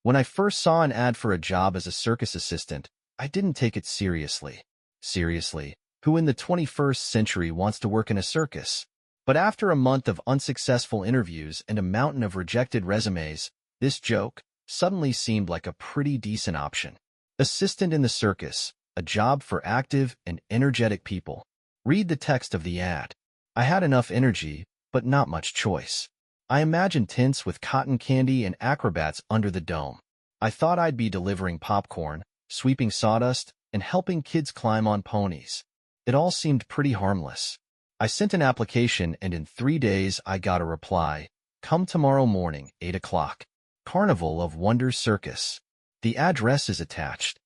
When I first saw an ad for a job as a circus assistant, I didn't take it seriously. Seriously, who in the 21st century wants to work in a circus? But after a month of unsuccessful interviews and a mountain of rejected resumes, this joke suddenly seemed like a pretty decent option. Assistant in the circus, a job for active and energetic people. Read the text of the ad. I had enough energy, but not much choice. I imagined tents with cotton candy and acrobats under the dome. I thought I'd be delivering popcorn, sweeping sawdust, and helping kids climb on ponies. It all seemed pretty harmless. I sent an application, and in 3 days I got a reply. Come tomorrow morning, 8 o'clock. Carnival of Wonders Circus. The address is attached.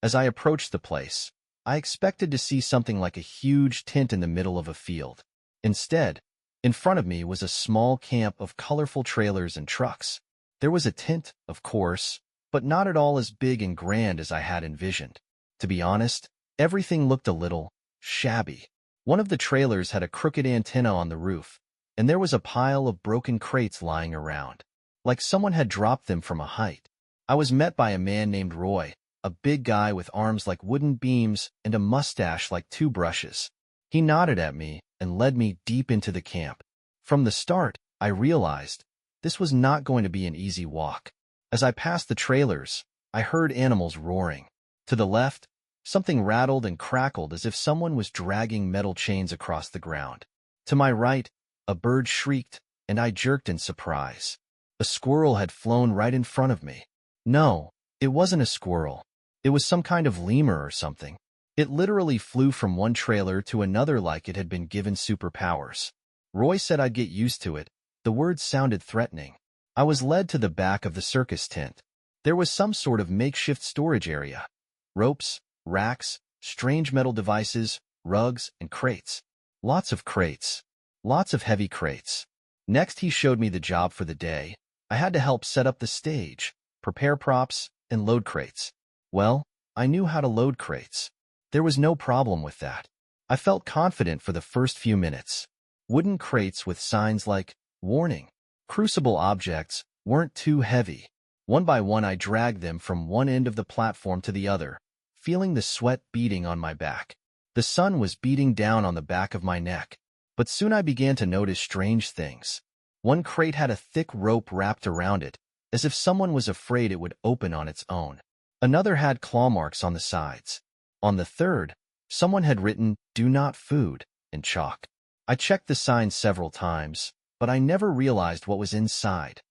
As I approached the place, I expected to see something like a huge tent in the middle of a field. Instead, in front of me was a small camp of colorful trailers and trucks. There was a tent, of course, but not at all as big and grand as I had envisioned. To be honest, everything looked a little shabby. One of the trailers had a crooked antenna on the roof, and there was a pile of broken crates lying around, like someone had dropped them from a height. I was met by a man named Roy, a big guy with arms like wooden beams and a mustache like 2 brushes. He nodded at me and led me deep into the camp. From the start, I realized this was not going to be an easy walk. As I passed the trailers, I heard animals roaring. To the left, something rattled and crackled as if someone was dragging metal chains across the ground. To my right, a bird shrieked, and I jerked in surprise. A squirrel had flown right in front of me. No, it wasn't a squirrel. It was some kind of lemur or something. It literally flew from one trailer to another like it had been given superpowers. Roy said I'd get used to it. The words sounded threatening. I was led to the back of the circus tent. There was some sort of makeshift storage area. Ropes, racks, strange metal devices, rugs, and crates. Lots of crates. Lots of heavy crates. Next, he showed me the job for the day. I had to help set up the stage, prepare props, and load crates. Well, I knew how to load crates. There was no problem with that. I felt confident for the first few minutes. Wooden crates with signs like, "Warning, crucible objects," weren't too heavy. One by one I dragged them from one end of the platform to the other, feeling the sweat beading on my back. The sun was beating down on the back of my neck. But soon I began to notice strange things. One crate had a thick rope wrapped around it, as if someone was afraid it would open on its own. Another had claw marks on the sides. On the third, someone had written, "Do not food," in chalk. I checked the sign several times, but I never realized what was inside.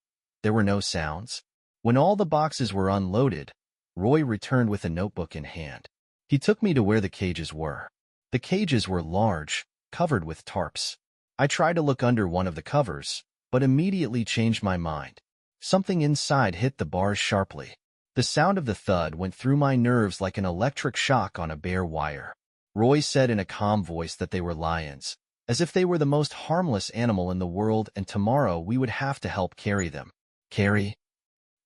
There were no sounds. When all the boxes were unloaded, Roy returned with a notebook in hand. He took me to where the cages were. The cages were large, covered with tarps. I tried to look under one of the covers, but immediately changed my mind. Something inside hit the bars sharply. The sound of the thud went through my nerves like an electric shock on a bare wire. Roy said in a calm voice that they were lions, as if they were the most harmless animal in the world and tomorrow we would have to help carry them. Carry?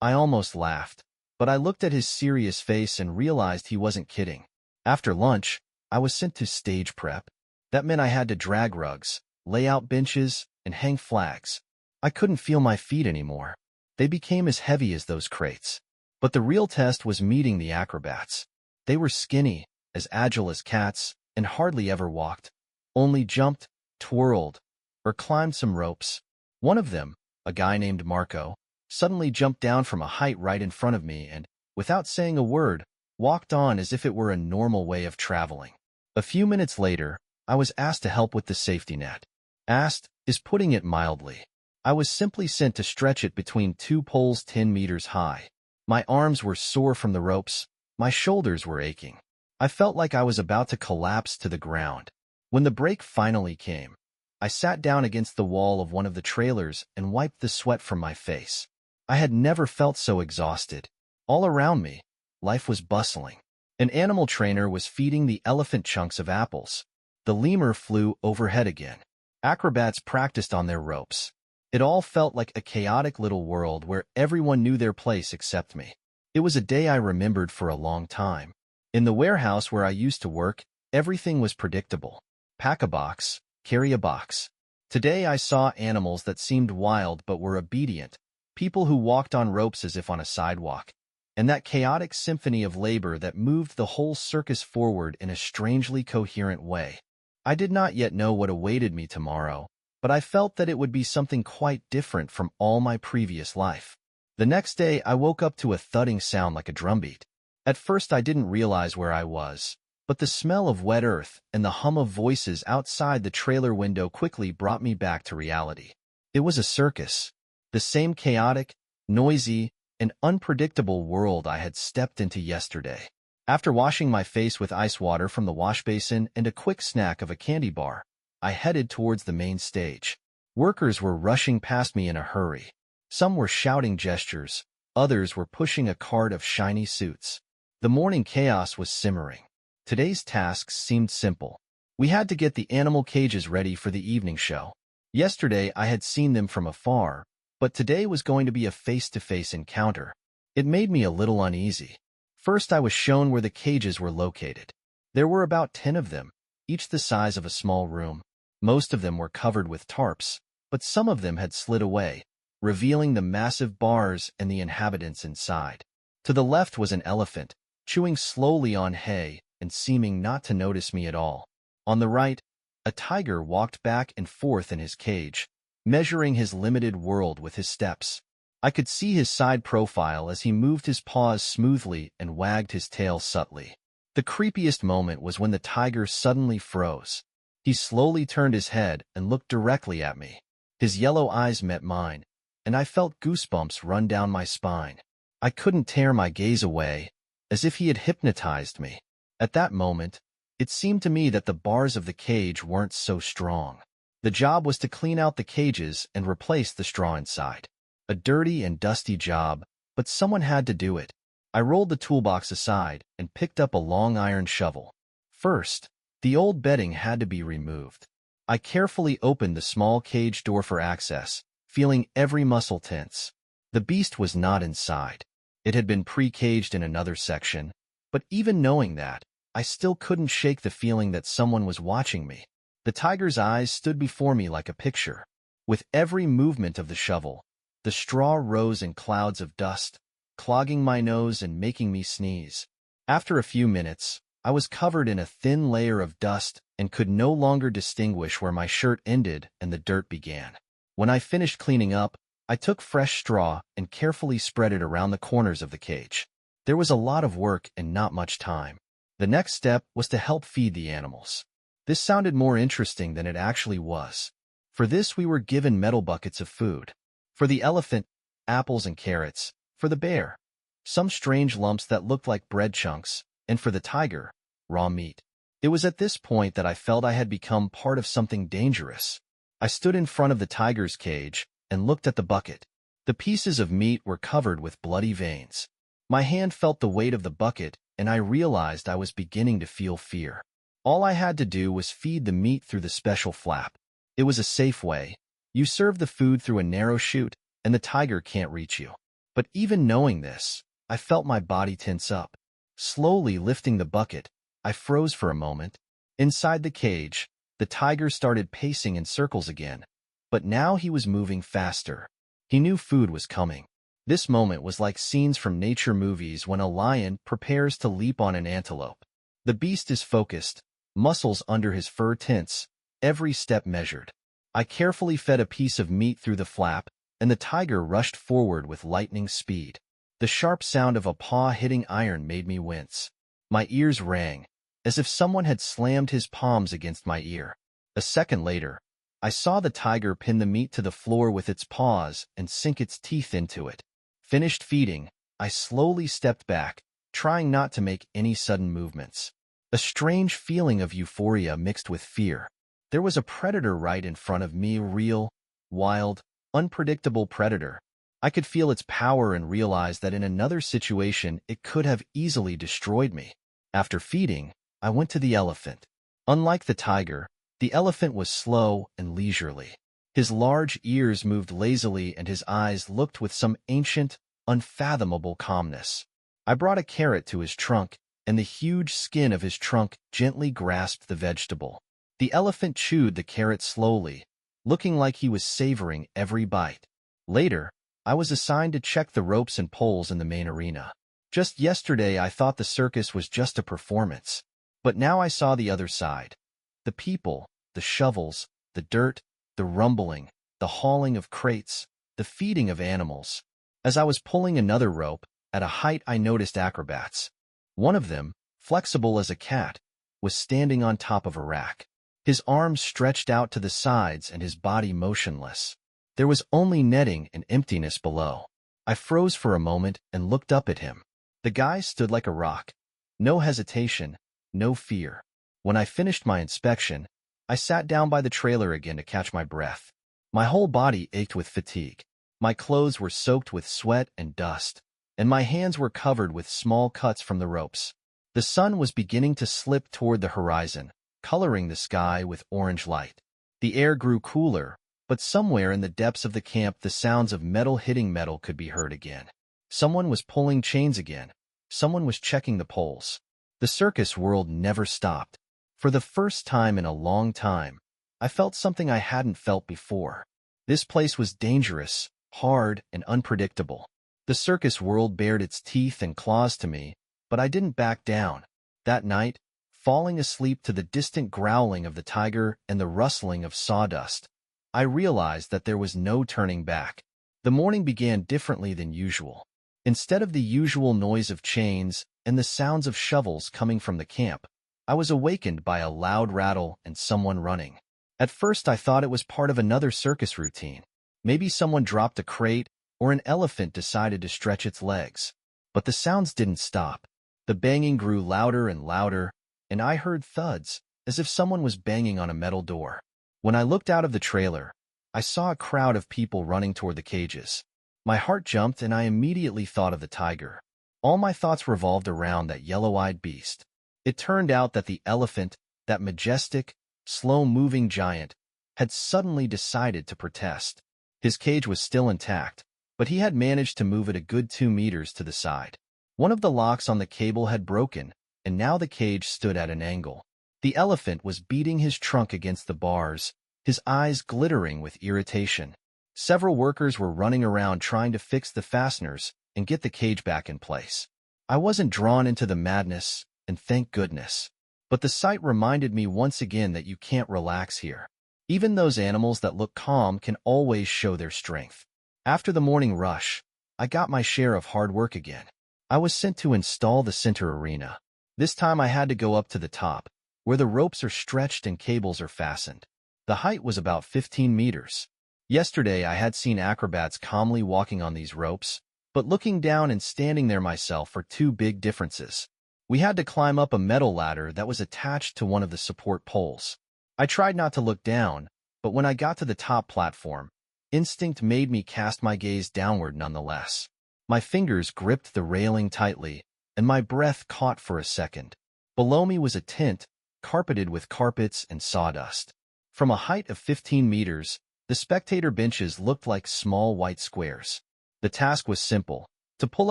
I almost laughed, but I looked at his serious face and realized he wasn't kidding. After lunch, I was sent to stage prep. That meant I had to drag rugs, lay out benches, and hang flags. I couldn't feel my feet anymore. They became as heavy as those crates. But the real test was meeting the acrobats. They were skinny, as agile as cats, and hardly ever walked. Only jumped, twirled, or climbed some ropes. One of them, a guy named Marco, suddenly jumped down from a height right in front of me and, without saying a word, walked on as if it were a normal way of traveling. A few minutes later, I was asked to help with the safety net. Asked is putting it mildly. I was simply sent to stretch it between 2 poles 10 meters high. My arms were sore from the ropes. My shoulders were aching. I felt like I was about to collapse to the ground. When the break finally came, I sat down against the wall of one of the trailers and wiped the sweat from my face. I had never felt so exhausted. All around me, life was bustling. An animal trainer was feeding the elephant chunks of apples. The lemur flew overhead again. Acrobats practiced on their ropes. It all felt like a chaotic little world where everyone knew their place except me. It was a day I remembered for a long time. In the warehouse where I used to work, everything was predictable. Pack a box, carry a box. Today I saw animals that seemed wild but were obedient. people who walked on ropes as if on a sidewalk, and that chaotic symphony of labor that moved the whole circus forward in a strangely coherent way. I did not yet know what awaited me tomorrow, but I felt that it would be something quite different from all my previous life. The next day, I woke up to a thudding sound like a drumbeat. At first, I didn't realize where I was, but the smell of wet earth and the hum of voices outside the trailer window quickly brought me back to reality. It was a circus, the same chaotic, noisy, and unpredictable world I had stepped into yesterday. After washing my face with ice water from the wash basin and a quick snack of a candy bar, I headed towards the main stage. Workers were rushing past me in a hurry. Some were shouting gestures, others were pushing a cart of shiny suits. The morning chaos was simmering. Today's tasks seemed simple. We had to get the animal cages ready for the evening show. Yesterday I had seen them from afar, but today was going to be a face-to-face encounter. It made me a little uneasy. First, I was shown where the cages were located. There were about 10 of them, each the size of a small room. Most of them were covered with tarps, but some of them had slid away, revealing the massive bars and the inhabitants inside. To the left was an elephant, chewing slowly on hay and seeming not to notice me at all. On the right, a tiger walked back and forth in his cage, measuring his limited world with his steps. I could see his side profile as he moved his paws smoothly and wagged his tail subtly. The creepiest moment was when the tiger suddenly froze. He slowly turned his head and looked directly at me. His yellow eyes met mine, and I felt goosebumps run down my spine. I couldn't tear my gaze away, as if he had hypnotized me. At that moment, it seemed to me that the bars of the cage weren't so strong. The job was to clean out the cages and replace the straw inside. A dirty and dusty job, but someone had to do it. I rolled the toolbox aside and picked up a long iron shovel. First, the old bedding had to be removed. I carefully opened the small cage door for access, feeling every muscle tense. The beast was not inside. It had been pre-caged in another section, but even knowing that, I still couldn't shake the feeling that someone was watching me. The tiger's eyes stood before me like a picture. With every movement of the shovel, the straw rose in clouds of dust, clogging my nose and making me sneeze. After a few minutes, I was covered in a thin layer of dust and could no longer distinguish where my shirt ended and the dirt began. When I finished cleaning up, I took fresh straw and carefully spread it around the corners of the cage. There was a lot of work and not much time. The next step was to help feed the animals. This sounded more interesting than it actually was. For this, we were given metal buckets of food. For the elephant, apples and carrots. For the bear, some strange lumps that looked like bread chunks. And for the tiger, raw meat. It was at this point that I felt I had become part of something dangerous. I stood in front of the tiger's cage and looked at the bucket. The pieces of meat were covered with bloody veins. My hand felt the weight of the bucket, and I realized I was beginning to feel fear. All I had to do was feed the meat through the special flap. It was a safe way. You serve the food through a narrow chute, and the tiger can't reach you. But even knowing this, I felt my body tense up. Slowly lifting the bucket, I froze for a moment. Inside the cage, the tiger started pacing in circles again. But now he was moving faster. He knew food was coming. This moment was like scenes from nature movies when a lion prepares to leap on an antelope. The beast is focused, muscles under his fur tense, every step measured. I carefully fed a piece of meat through the flap, and the tiger rushed forward with lightning speed. The sharp sound of a paw hitting iron made me wince. My ears rang, as if someone had slammed his palms against my ear. A second later, I saw the tiger pin the meat to the floor with its paws and sink its teeth into it. Finished feeding, I slowly stepped back, trying not to make any sudden movements. A strange feeling of euphoria mixed with fear. There was a predator right in front of me, a real, wild, unpredictable predator. I could feel its power and realize that in another situation it could have easily destroyed me. After feeding, I went to the elephant. Unlike the tiger, the elephant was slow and leisurely. His large ears moved lazily and his eyes looked with some ancient, unfathomable calmness. I brought a carrot to his trunk, and the huge skin of his trunk gently grasped the vegetable. The elephant chewed the carrot slowly, looking like he was savoring every bite. Later, I was assigned to check the ropes and poles in the main arena. Just yesterday I thought the circus was just a performance. But now I saw the other side. The people, the shovels, the dirt, the rumbling, the hauling of crates, the feeding of animals. As I was pulling another rope, at a height I noticed acrobats. One of them, flexible as a cat, was standing on top of a rack. His arms stretched out to the sides and his body motionless. There was only netting and emptiness below. I froze for a moment and looked up at him. The guy stood like a rock. No hesitation, no fear. When I finished my inspection, I sat down by the trailer again to catch my breath. My whole body ached with fatigue. My clothes were soaked with sweat and dust, and my hands were covered with small cuts from the ropes. The sun was beginning to slip toward the horizon, coloring the sky with orange light. The air grew cooler, but somewhere in the depths of the camp the sounds of metal hitting metal could be heard again. Someone was pulling chains again. Someone was checking the poles. The circus world never stopped. For the first time in a long time, I felt something I hadn't felt before. This place was dangerous, hard, and unpredictable. The circus world bared its teeth and claws to me, but I didn't back down. That night, falling asleep to the distant growling of the tiger and the rustling of sawdust, I realized that there was no turning back. The morning began differently than usual. Instead of the usual noise of chains and the sounds of shovels coming from the camp, I was awakened by a loud rattle and someone running. At first I thought it was part of another circus routine. Maybe someone dropped a crate or an elephant decided to stretch its legs. But the sounds didn't stop. The banging grew louder and louder, and I heard thuds, as if someone was banging on a metal door. When I looked out of the trailer, I saw a crowd of people running toward the cages. My heart jumped and I immediately thought of the tiger. All my thoughts revolved around that yellow-eyed beast. It turned out that the elephant, that majestic, slow-moving giant, had suddenly decided to protest. His cage was still intact, but he had managed to move it a good 2 meters to the side. One of the locks on the cable had broken, and now the cage stood at an angle. The elephant was beating his trunk against the bars, his eyes glittering with irritation. Several workers were running around trying to fix the fasteners and get the cage back in place. I wasn't drawn into the madness, and thank goodness. But the sight reminded me once again that you can't relax here. Even those animals that look calm can always show their strength. After the morning rush, I got my share of hard work again. I was sent to install the center arena. This time I had to go up to the top, where the ropes are stretched and cables are fastened. The height was about 15 meters. Yesterday I had seen acrobats calmly walking on these ropes, but looking down and standing there myself are two big differences. We had to climb up a metal ladder that was attached to one of the support poles. I tried not to look down, but when I got to the top platform, instinct made me cast my gaze downward nonetheless. My fingers gripped the railing tightly, and my breath caught for a second. Below me was a tent, carpeted with carpets and sawdust. From a height of 15 meters, the spectator benches looked like small white squares. The task was simple, to pull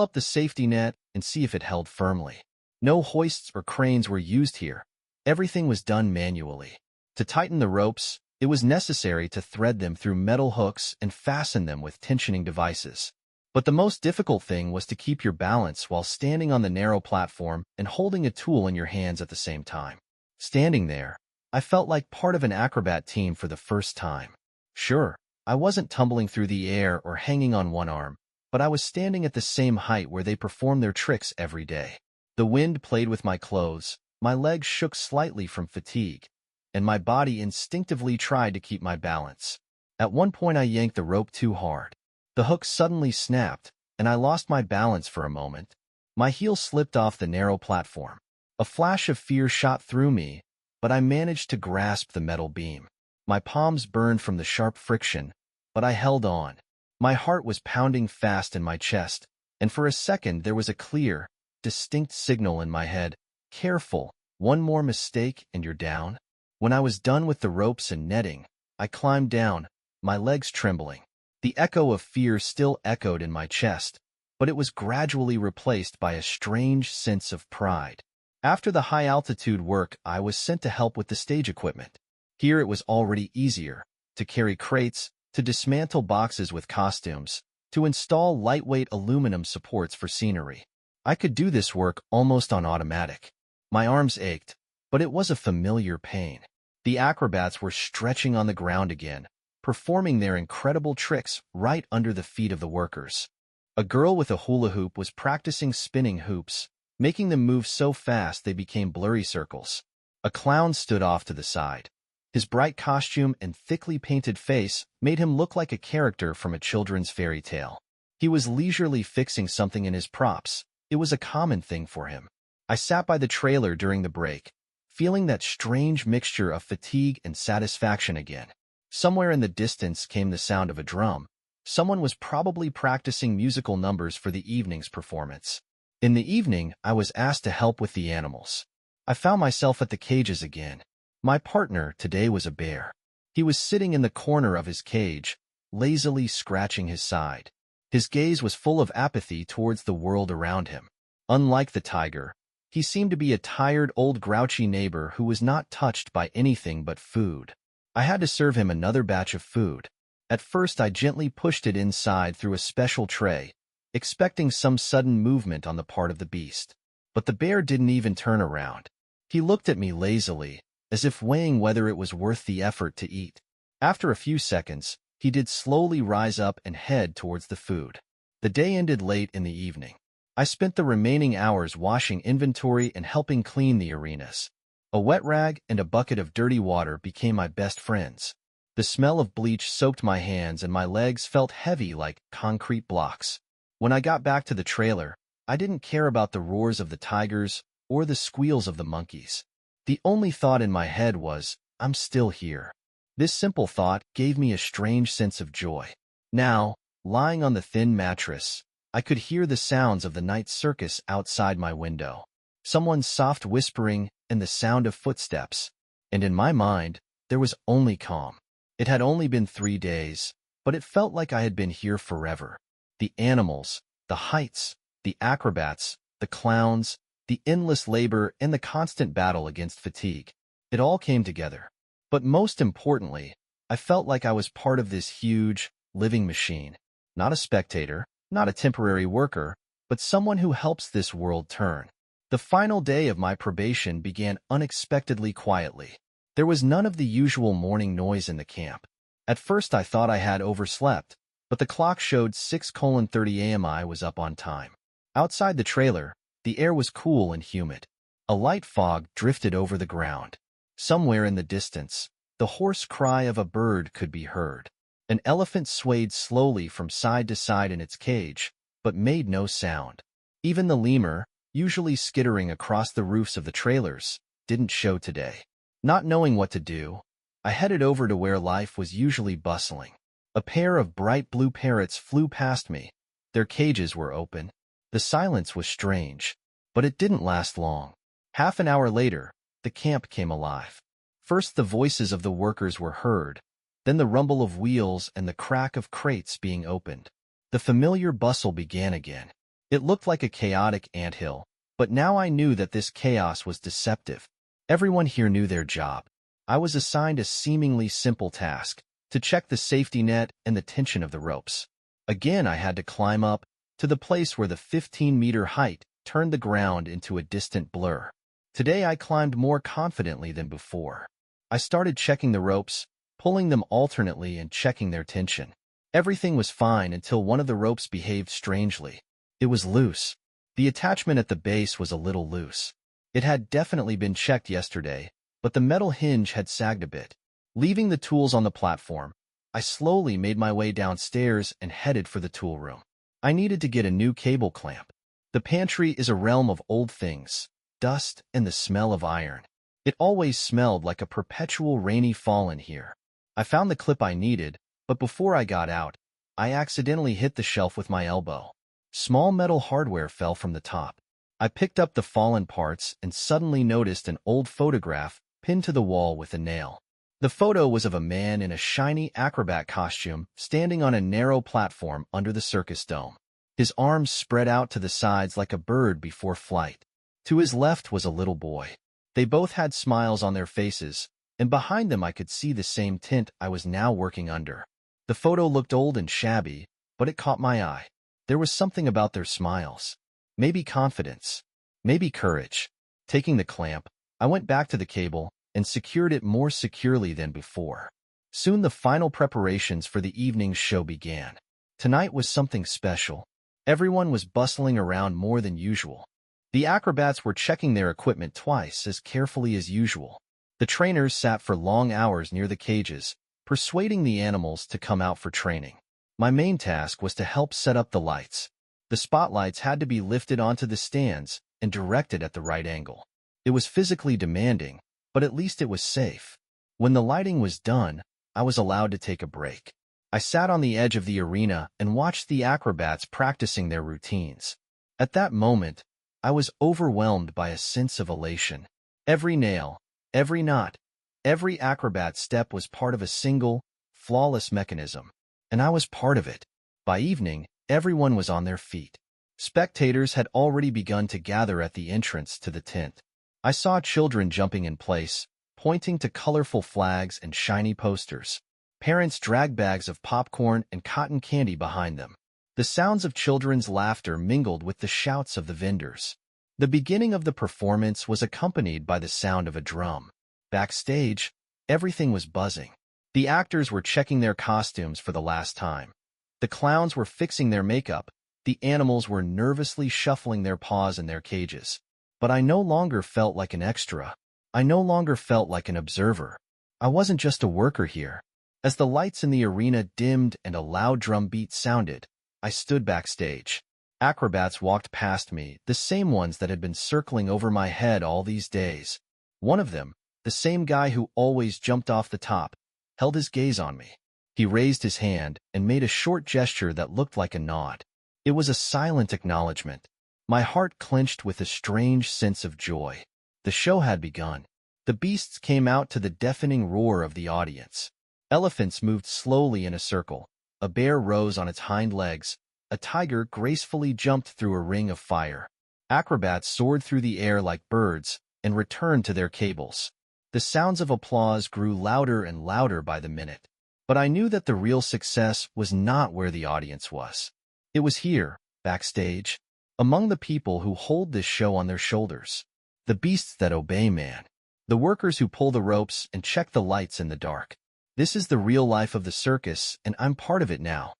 up the safety net and see if it held firmly. No hoists or cranes were used here. Everything was done manually. To tighten the ropes, it was necessary to thread them through metal hooks and fasten them with tensioning devices. But the most difficult thing was to keep your balance while standing on the narrow platform and holding a tool in your hands at the same time. Standing there, I felt like part of an acrobat team for the first time. Sure, I wasn't tumbling through the air or hanging on one arm, but I was standing at the same height where they perform their tricks every day. The wind played with my clothes, my legs shook slightly from fatigue, and my body instinctively tried to keep my balance. At one point I yanked the rope too hard. The hook suddenly snapped, and I lost my balance for a moment. My heel slipped off the narrow platform. A flash of fear shot through me, but I managed to grasp the metal beam. My palms burned from the sharp friction, but I held on. My heart was pounding fast in my chest, and for a second there was a clear, distinct signal in my head. Careful, one more mistake and you're down. When I was done with the ropes and netting, I climbed down, my legs trembling. The echo of fear still echoed in my chest, but it was gradually replaced by a strange sense of pride. After the high-altitude work, I was sent to help with the stage equipment. Here it was already easier, to carry crates, to dismantle boxes with costumes, to install lightweight aluminum supports for scenery. I could do this work almost on automatic. My arms ached, but it was a familiar pain. The acrobats were stretching on the ground again, performing their incredible tricks right under the feet of the workers. A girl with a hula hoop was practicing spinning hoops, making them move so fast they became blurry circles. A clown stood off to the side. His bright costume and thickly painted face made him look like a character from a children's fairy tale. He was leisurely fixing something in his props. It was a common thing for him. I sat by the trailer during the break, feeling that strange mixture of fatigue and satisfaction again. Somewhere in the distance came the sound of a drum. Someone was probably practicing musical numbers for the evening's performance. In the evening, I was asked to help with the animals. I found myself at the cages again. My partner today was a bear. He was sitting in the corner of his cage, lazily scratching his side. His gaze was full of apathy towards the world around him. Unlike the tiger, he seemed to be a tired old grouchy neighbor who was not touched by anything but food. I had to serve him another batch of food. At first I gently pushed it inside through a special tray, expecting some sudden movement on the part of the beast. But the bear didn't even turn around. He looked at me lazily, as if weighing whether it was worth the effort to eat. After a few seconds, he did slowly rise up and head towards the food. The day ended late in the evening. I spent the remaining hours washing inventory and helping clean the arenas. A wet rag and a bucket of dirty water became my best friends. The smell of bleach soaked my hands and my legs felt heavy like concrete blocks. When I got back to the trailer, I didn't care about the roars of the tigers or the squeals of the monkeys. The only thought in my head was, I'm still here. This simple thought gave me a strange sense of joy. Now, lying on the thin mattress, I could hear the sounds of the night circus outside my window. Someone's soft whispering and the sound of footsteps. And in my mind, there was only calm. It had only been 3 days, but it felt like I had been here forever. The animals, the heights, the acrobats, the clowns, the endless labor, and the constant battle against fatigue. It all came together. But most importantly, I felt like I was part of this huge, living machine. Not a spectator, not a temporary worker, but someone who helps this world turn. The final day of my probation began unexpectedly quietly. There was none of the usual morning noise in the camp. At first I thought I had overslept, but the clock showed 6:30 a.m. I was up on time. Outside the trailer, the air was cool and humid. A light fog drifted over the ground. Somewhere in the distance, the hoarse cry of a bird could be heard. An elephant swayed slowly from side to side in its cage, but made no sound. Even the lemur, usually skittering across the roofs of the trailers, didn't show today. Not knowing what to do, I headed over to where life was usually bustling. A pair of bright blue parrots flew past me. Their cages were open. The silence was strange, but it didn't last long. Half an hour later, the camp came alive. First the voices of the workers were heard, then the rumble of wheels and the crack of crates being opened. The familiar bustle began again. It looked like a chaotic anthill, but now I knew that this chaos was deceptive. Everyone here knew their job. I was assigned a seemingly simple task, to check the safety net and the tension of the ropes. Again I had to climb up to the place where the 15-meter height turned the ground into a distant blur. Today I climbed more confidently than before. I started checking the ropes, pulling them alternately and checking their tension. Everything was fine until one of the ropes behaved strangely. It was loose. The attachment at the base was a little loose. It had definitely been checked yesterday, but the metal hinge had sagged a bit. Leaving the tools on the platform, I slowly made my way downstairs and headed for the tool room. I needed to get a new cable clamp. The pantry is a realm of old things, dust, and the smell of iron. It always smelled like a perpetual rainy fall in here. I found the clip I needed, but before I got out, I accidentally hit the shelf with my elbow. Small metal hardware fell from the top. I picked up the fallen parts and suddenly noticed an old photograph pinned to the wall with a nail. The photo was of a man in a shiny acrobat costume standing on a narrow platform under the circus dome. His arms spread out to the sides like a bird before flight. To his left was a little boy. They both had smiles on their faces, and behind them I could see the same tent I was now working under. The photo looked old and shabby, but it caught my eye. There was something about their smiles. Maybe confidence. Maybe courage. Taking the clamp, I went back to the cable and secured it more securely than before. Soon the final preparations for the evening's show began. Tonight was something special. Everyone was bustling around more than usual. The acrobats were checking their equipment twice as carefully as usual. The trainers sat for long hours near the cages, persuading the animals to come out for training. My main task was to help set up the lights. The spotlights had to be lifted onto the stands and directed at the right angle. It was physically demanding, but at least it was safe. When the lighting was done, I was allowed to take a break. I sat on the edge of the arena and watched the acrobats practicing their routines. At that moment, I was overwhelmed by a sense of elation. Every nail, every knot, every acrobat step was part of a single, flawless mechanism, and I was part of it. By evening, everyone was on their feet. Spectators had already begun to gather at the entrance to the tent. I saw children jumping in place, pointing to colorful flags and shiny posters. Parents dragged bags of popcorn and cotton candy behind them. The sounds of children's laughter mingled with the shouts of the vendors. The beginning of the performance was accompanied by the sound of a drum. Backstage, everything was buzzing. The actors were checking their costumes for the last time. The clowns were fixing their makeup. The animals were nervously shuffling their paws in their cages. But I no longer felt like an extra. I no longer felt like an observer. I wasn't just a worker here. As the lights in the arena dimmed and a loud drum beat sounded, I stood backstage. Acrobats walked past me, the same ones that had been circling over my head all these days. One of them, the same guy who always jumped off the top, held his gaze on me. He raised his hand and made a short gesture that looked like a nod. It was a silent acknowledgement. My heart clenched with a strange sense of joy. The show had begun. The beasts came out to the deafening roar of the audience. Elephants moved slowly in a circle. A bear rose on its hind legs. A tiger gracefully jumped through a ring of fire. Acrobats soared through the air like birds and returned to their cables. The sounds of applause grew louder and louder by the minute. But I knew that the real success was not where the audience was. It was here, backstage, among the people who hold this show on their shoulders. The beasts that obey man. The workers who pull the ropes and check the lights in the dark. This is the real life of the circus, and I'm part of it now.